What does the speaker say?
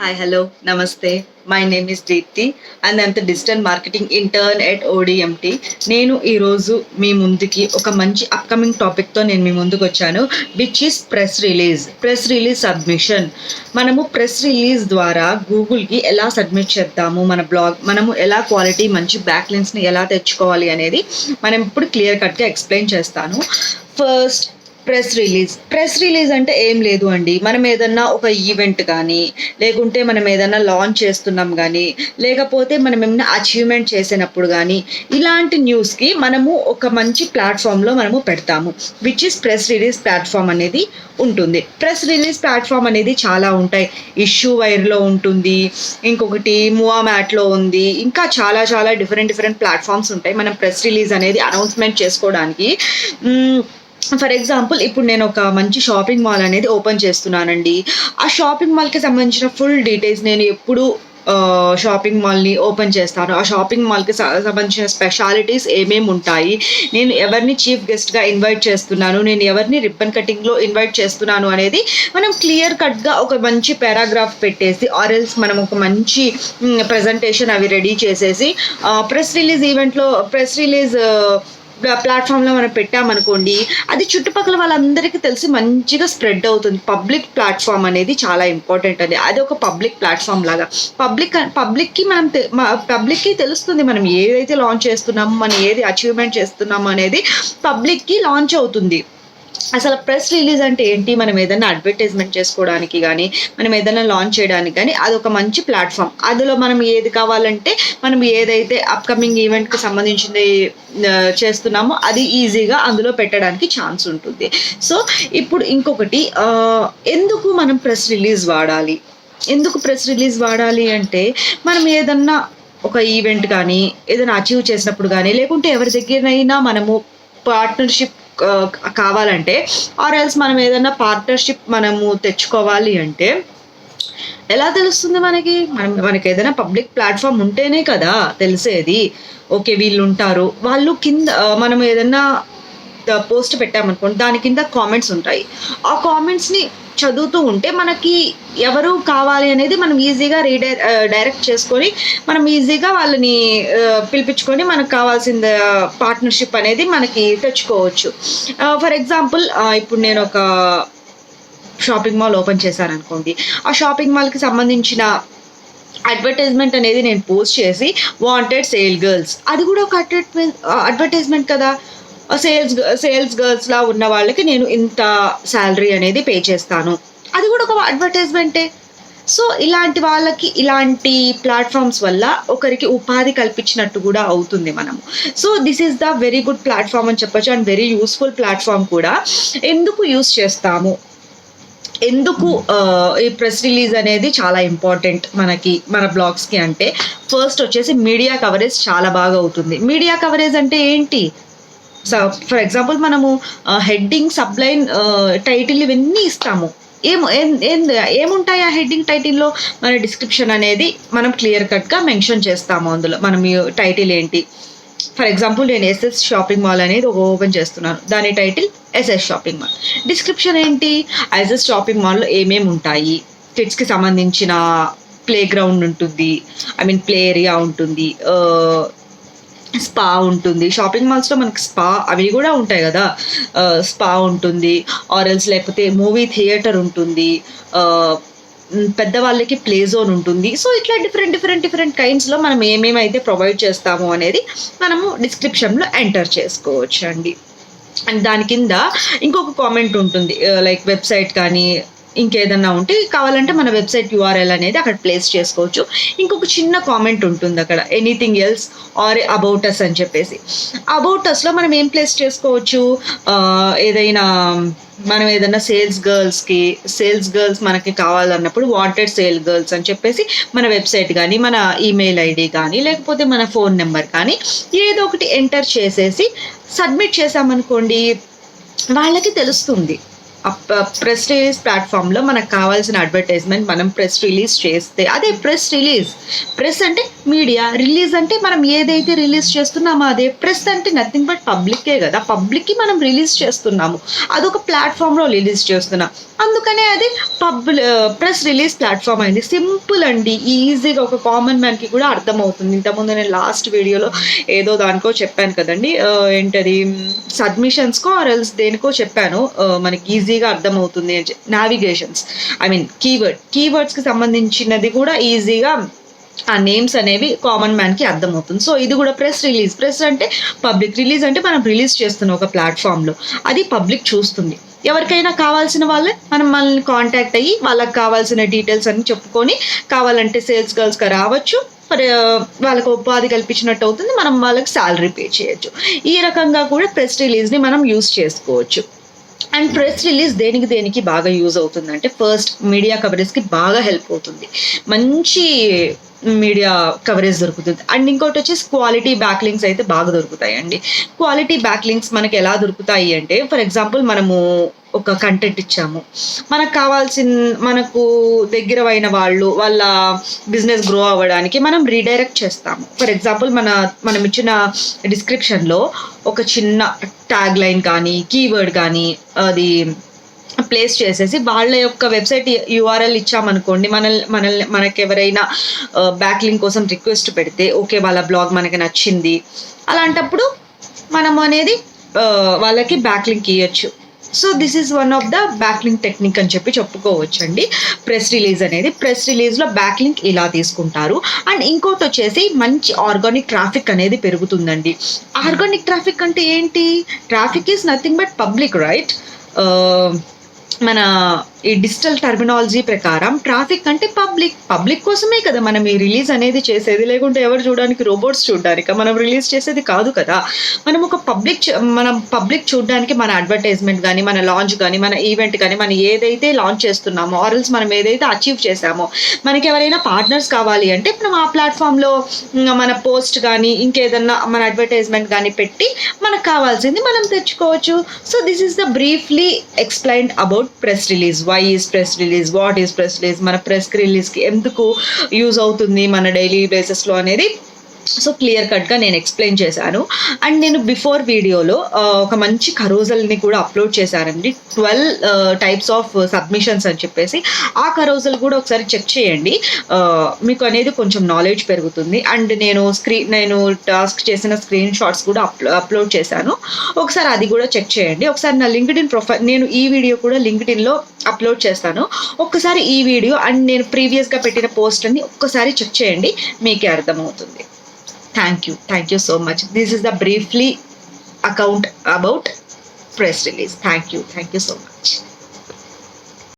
Hi, hello, namaste. My name is Deepthi and I'm the digital marketing intern at ODMT. నేను ఈరోజు మీ ముందుకి ఒక మంచి అప్కమింగ్ టాపిక్తో నేను మీ ముందుకు వచ్చాను, which is press release submission. మనము ప్రెస్ రిలీజ్ ద్వారా గూగుల్కి ఎలా సబ్మిట్ చేద్దాము, మన బ్లాగ్ మనము ఎలా క్వాలిటీ మంచి బ్యాక్ లింక్స్ని ఎలా తెచ్చుకోవాలి అనేది మనం ఇప్పుడు క్లియర్ కట్గా ఎక్స్ప్లెయిన్ చేస్తాను. ఫస్ట్, ప్రెస్ రిలీజ్ అంటే ఏం లేదు అండి. మనం ఏదన్నా ఒక ఈవెంట్ కానీ, లేకుంటే మనం ఏదన్నా లాంచ్ చేస్తున్నాం కానీ, లేకపోతే మనం ఏమైనా అచీవ్మెంట్ చేసినప్పుడు కానీ, ఇలాంటి న్యూస్కి మనము ఒక మంచి ప్లాట్ఫామ్లో మనము పెడతాము, which is press release platform అనేది ఉంటుంది. ప్రెస్ రిలీజ్ ప్లాట్ఫామ్ అనేది చాలా ఉంటాయి. ఇష్యూ వైర్లో ఉంటుంది, ఇంకొకటి మూవా మ్యాట్లో ఉంది, ఇంకా చాలా చాలా డిఫరెంట్ ప్లాట్ఫామ్స్ ఉంటాయి మనం ప్రెస్ రిలీజ్ అనేది అనౌన్స్మెంట్ చేసుకోవడానికి. ఫర్ ఎగ్జాంపుల్, ఇప్పుడు నేను ఒక మంచి షాపింగ్ మాల్ అనేది ఓపెన్ చేస్తున్నానండి. ఆ షాపింగ్ మాల్కి సంబంధించిన ఫుల్ డీటెయిల్స్ నేను ఎప్పుడు షాపింగ్ మాల్ని ఓపెన్ చేస్తాను, ఆ షాపింగ్ మాల్కి సంబంధించిన స్పెషాలిటీస్ ఏమేమి ఉంటాయి, నేను ఎవరిని చీఫ్ గెస్ట్గా ఇన్వైట్ చేస్తున్నాను, నేను ఎవరిని రిబ్బన్ కటింగ్లో ఇన్వైట్ చేస్తున్నాను అనేది మనం క్లియర్ కట్గా ఒక మంచి పారాగ్రాఫ్ పెట్టేసి, ఆర్ఎల్స్ మనం ఒక మంచి ప్రజెంటేషన్ అవి రెడీ చేసేసి ప్రెస్ రిలీజ్ ప్లాట్ఫామ్లో మనం పెట్టామనుకోండి, అది చుట్టుపక్కల వాళ్ళందరికీ తెలిసి మంచిగా స్ప్రెడ్ అవుతుంది. పబ్లిక్ ప్లాట్ఫామ్ అనేది చాలా ఇంపార్టెంట్ అండి. అది ఒక పబ్లిక్ ప్లాట్ఫామ్ లాగా పబ్లిక్కి తెలుస్తుంది మనం ఏదైతే లాంచ్ చేస్తున్నామో, మనం ఏది అచీవ్మెంట్ చేస్తున్నామో అనేది పబ్లిక్కి లాంచ్ అవుతుంది. అసలు ప్రెస్ రిలీజ్ అంటే ఏంటి? మనం ఏదైనా అడ్వర్టైజ్మెంట్ చేసుకోవడానికి కానీ, మనం ఏదైనా లాంచ్ చేయడానికి కానీ అదొక మంచి ప్లాట్ఫామ్. అందులో మనం ఏది కావాలంటే, మనం ఏదైతే అప్కమింగ్ ఈవెంట్కి సంబంధించింది చేస్తున్నామో అది ఈజీగా అందులో పెట్టడానికి ఛాన్స్ ఉంటుంది. సో ఇప్పుడు ఇంకొకటి, ఎందుకు మనం ప్రెస్ రిలీజ్ వాడాలి అంటే, మనం ఏదన్నా ఒక ఈవెంట్ కానీ, ఏదైనా అచీవ్ చేసినప్పుడు కానీ, లేకుంటే ఎవరి దగ్గరైనా మనము పార్ట్నర్షిప్ కావాలంటే, ఆర్ ఎల్స్ మనం ఏదైనా పార్ట్నర్షిప్ మనము తెచ్చుకోవాలి అంటే ఎలా తెలుస్తుంది మనకి ఏదైనా పబ్లిక్ ప్లాట్ఫామ్ ఉంటేనే కదా తెలిసేది. ఓకే, వీళ్ళు ఉంటారు, వాళ్ళు కింద మనం ఏదైనా పోస్ట్ పెట్టామనుకోండి, దాని కింద కామెంట్స్ ఉంటాయి. ఆ కామెంట్స్ని చదువుతూ ఉంటే మనకి ఎవరు కావాలి అనేది మనం ఈజీగా డైరెక్ట్ చేసుకొని, మనం ఈజీగా వాళ్ళని పిలిపించుకొని మనకు కావాల్సిన పార్ట్నర్షిప్ అనేది మనకి తెచ్చుకోవచ్చు. ఫర్ ఎగ్జాంపుల్, ఇప్పుడు నేను ఒక షాపింగ్ మాల్ ఓపెన్ చేశాను అనుకోండి, ఆ షాపింగ్ మాల్కి సంబంధించిన అడ్వర్టైజ్మెంట్ అనేది నేను పోస్ట్ చేసి, వాంటెడ్ సేల్ గర్ల్స్, అది కూడా ఒక అడ్వర్టైజ్మెంట్ కదా. సేల్స్ గర్ల్స్లా ఉన్న వాళ్ళకి నేను ఇంత శాలరీ అనేది పే చేస్తాను, అది కూడా ఒక అడ్వర్టైజ్మెంటే. సో ఇలాంటి వాళ్ళకి ఇలాంటి ప్లాట్ఫామ్స్ వల్ల ఒకరికి ఉపాధి కల్పించినట్టు కూడా అవుతుంది మనము. So this is the very good platform అని చెప్పొచ్చు, అండ్ వెరీ యూస్ఫుల్ ప్లాట్ఫామ్ కూడా. ఎందుకు యూస్ చేస్తాము, ఎందుకు ఈ ప్రెస్ రిలీజ్ అనేది చాలా ఇంపార్టెంట్ మన బ్లాగ్స్కి అంటే, ఫస్ట్ వచ్చేసి మీడియా కవరేజ్ చాలా బాగా అవుతుంది. మీడియా కవరేజ్ అంటే ఏంటి? సో ఫర్ ఎగ్జాంపుల్, మనము హెడ్డింగ్, సబ్లైన్, టైటిల్ ఇవన్నీ ఇస్తాము. ఏముంటాయి ఆ హెడ్డింగ్, టైటిల్లో? మన డిస్క్రిప్షన్ అనేది మనం క్లియర్ కట్గా మెన్షన్ చేస్తాము. అందులో మనం టైటిల్ ఏంటి, ఫర్ ఎగ్జాంపుల్ నేను ఎస్ఎస్ షాపింగ్ మాల్ అనేది ఓపెన్ చేస్తున్నాను, దాని title SS shopping mall. Description ఏంటి? ఎస్ఎస్ షాపింగ్ మాల్లో ఏమేమి ఉంటాయి, కిడ్స్కి సంబంధించిన ప్లే గ్రౌండ్ ఉంటుంది, ప్లే ఏరియా ఉంటుంది, స్పా ఉంటుంది. షాపింగ్ మాల్స్లో మనకి స్పా అవి కూడా ఉంటాయి కదా, స్పా ఉంటుంది, ఆర్ఎల్స్ లేకపోతే మూవీ థియేటర్ ఉంటుంది, పెద్దవాళ్ళకి ప్లే జోన్ ఉంటుంది. సో ఇట్లా డిఫరెంట్ కైండ్స్లో మనం ఏమేమైతే ప్రొవైడ్ చేస్తాము అనేది మనము డిస్క్రిప్షన్లో ఎంటర్ చేసుకోవచ్చు అండి. అండ్ దాని కింద ఇంకొక కామెంట్ ఉంటుంది, లైక్ వెబ్సైట్ కానీ ఇంకేదన్నా ఉంటే కావాలంటే మన వెబ్సైట్ యూఆర్ఎల్ అనేది అక్కడ ప్లేస్ చేసుకోవచ్చు. ఇంకొక చిన్న కామెంట్ ఉంటుంది అక్కడ, anything else or about us అని చెప్పేసి. అబౌట్ అస్లో మనం ఏం ప్లేస్ చేసుకోవచ్చు, మనం ఏదైనా సేల్స్ గర్ల్స్ మనకి కావాలన్నప్పుడు వాంటెడ్ సేల్ గర్ల్స్ అని చెప్పేసి మన వెబ్సైట్ కానీ, మన ఈమెయిల్ ఐడి కానీ, లేకపోతే మన ఫోన్ నెంబర్ కానీ ఏదో ఒకటి ఎంటర్ చేసేసి సబ్మిట్ చేసామనుకోండి, వాళ్ళకి తెలుస్తుంది ప్రెస్ రిలీజ్ ప్లాట్ఫామ్లో మనకు కావాల్సిన అడ్వర్టైజ్మెంట్ మనం ప్రెస్ రిలీజ్ చేస్తే అదే ప్రెస్ రిలీజ్. ప్రెస్ అంటే మీడియా, రిలీజ్ అంటే మనం ఏదైతే రిలీజ్ చేస్తున్నామో అదే. ప్రెస్ అంటే నథింగ్ బట్ పబ్లికే కదా, పబ్లిక్కి మనం రిలీజ్ చేస్తున్నాము, అదొక ప్లాట్ఫామ్లో రిలీజ్ చేస్తున్నాం, అందుకనే అది ప్రెస్ రిలీజ్ ప్లాట్ఫామ్ అయింది. సింపుల్ అండి, ఈజీగా ఒక కామన్ మ్యాన్కి కూడా అర్థమవుతుంది. ఇంతకుముందు నేను లాస్ట్ వీడియోలో ఏదో దానికో చెప్పాను కదండి, ఏంటది సబ్మిషన్స్కో ఆర్ ఎల్స్ దేనికో చెప్పాను, మనకి ఈజీగా అర్థమవుతుంది అని. నావిగేషన్స్, ఐ మీన్ కీవర్డ్స్కి సంబంధించినది కూడా ఈజీగా ఆ నేమ్స్ అనేవి కామన్ మ్యాన్కి అర్థమవుతుంది. సో ఇది కూడా ప్రెస్ రిలీజ్. ప్రెస్ అంటే పబ్లిక్, రిలీజ్ అంటే మనం రిలీజ్ చేస్తున్నాం ఒక ప్లాట్ఫామ్లో, అది పబ్లిక్ చూస్తుంది. ఎవరికైనా కావాల్సిన వాళ్ళే మనల్ని కాంటాక్ట్ అయ్యి వాళ్ళకి కావాల్సిన డీటెయిల్స్ అన్ని చెప్పుకొని, కావాలంటే సేల్స్ గర్ల్స్గా రావచ్చు, వాళ్ళకు ఉపాధి కల్పించినట్టు అవుతుంది, మనం వాళ్ళకి శాలరీ పే చేయొచ్చు. ఈ రకంగా కూడా ప్రెస్ రిలీజ్ని మనం యూస్ చేసుకోవచ్చు. అండ్ ప్రెస్ రిలీజ్ దేనికి బాగా యూజ్ అవుతుందంటే, ఫస్ట్ మీడియా కవరేజ్కి బాగా హెల్ప్ అవుతుంది, మంచి మీడియా కవరేజ్ దొరుకుతుంది. అండ్ ఇంకోటి వచ్చేసి క్వాలిటీ బ్యాక్ లింక్స్ అయితే బాగా దొరుకుతాయండి. క్వాలిటీ బ్యాక్ లింక్స్ మనకి ఎలా దొరుకుతాయి అంటే, ఫర్ ఎగ్జాంపుల్ మనము ఒక కంటెంట్ ఇచ్చాము, మనకు దగ్గర అయిన వాళ్ళ బిజినెస్ గ్రో అవ్వడానికి మనం రీడైరెక్ట్ చేస్తాము. ఫర్ ఎగ్జాంపుల్ మనం ఇచ్చిన డిస్క్రిప్షన్లో ఒక చిన్న ట్యాగ్ లైన్ కానీ కీవర్డ్ కానీ అది ప్లేస్ చేసేసి వాళ్ళ యొక్క వెబ్సైట్ యూఆర్ఎల్ ఇచ్చామనుకోండి, మనకి ఎవరైనా బ్యాక్ లింక్ కోసం రిక్వెస్ట్ పెడితే, ఓకే వాళ్ళ బ్లాగ్ మనకి నచ్చింది, అలాంటప్పుడు మనం అనేది వాళ్ళకి బ్యాక్ లింక్ ఇవ్వచ్చు. So this is one of the back link technique అని చెప్పుకోవచ్చు అండి ప్రెస్ రిలీజ్ అనేది. ప్రెస్ రిలీజ్లో బ్యాక్ లింక్ ఇలా తీసుకుంటారు. అండ్ ఇంకోటి వచ్చేసి మంచి ఆర్గానిక్ ట్రాఫిక్ అనేది పెరుగుతుందండి. ఆర్గానిక్ ట్రాఫిక్ అంటే ఏంటి? Traffic is nothing but public, right? మన ఈ డిజిటల్ టర్మినాలజీ ప్రకారం ట్రాఫిక్ అంటే పబ్లిక్ కోసమే కదా మనం ఈ రిలీజ్ అనేది చేసేది, లేకుంటే ఎవరు చూడడానికి, రోబోట్స్ చూడడానికి మనం రిలీజ్ చేసేది కాదు కదా. మనం ఒక పబ్లిక్ చూడడానికి మన అడ్వర్టైజ్మెంట్ కానీ, మన లాంచ్ కానీ, మన ఈవెంట్ కానీ, మనం ఏదైతే లాంచ్ చేస్తున్నామో ఆర్ఎల్స్ మనం ఏదైతే అచీవ్ చేసామో, మనకి ఎవరైనా పార్ట్నర్స్ కావాలి అంటే మనం ఆ ప్లాట్ఫామ్లో మన పోస్ట్ కానీ ఇంకేదన్నా మన అడ్వర్టైజ్మెంట్ కానీ పెట్టి మనకు కావాల్సింది మనం తెచ్చుకోవచ్చు. So this is the briefly explained about press release. Why is press release, what is press release, మన ప్రెస్ రిలీజ్కి ఎందుకు యూజ్ అవుతుంది మన డైలీ బేసిస్లో అనేది సో క్లియర్ కట్గా నేను ఎక్స్ప్లెయిన్ చేశాను. అండ్ నేను బిఫోర్ వీడియోలో ఒక మంచి కరోజల్ని కూడా అప్లోడ్ చేశానండి, 12 టైప్స్ ఆఫ్ సబ్మిషన్స్ అని చెప్పేసి. ఆ కరోజల్ కూడా ఒకసారి చెక్ చేయండి, మీకు అనేది కొంచెం నాలెడ్జ్ పెరుగుతుంది. అండ్ నేను టాస్క్ చేసిన స్క్రీన్ షాట్స్ కూడా అప్లోడ్ చేశాను, ఒకసారి అది కూడా చెక్ చేయండి. ఒకసారి నా లింక్డ్ఇన్ ప్రొఫైల్, నేను ఈ వీడియో కూడా లింక్డ్ఇన్లో అప్లోడ్ చేస్తాను, ఒక్కసారి ఈ వీడియో అండ్ నేను ప్రీవియస్గా పెట్టిన పోస్ట్ అన్ని ఒక్కసారి చెక్ చేయండి, మీకే అర్థమవుతుంది. Thank you so much. This is the briefly account about press release. Thank you so much.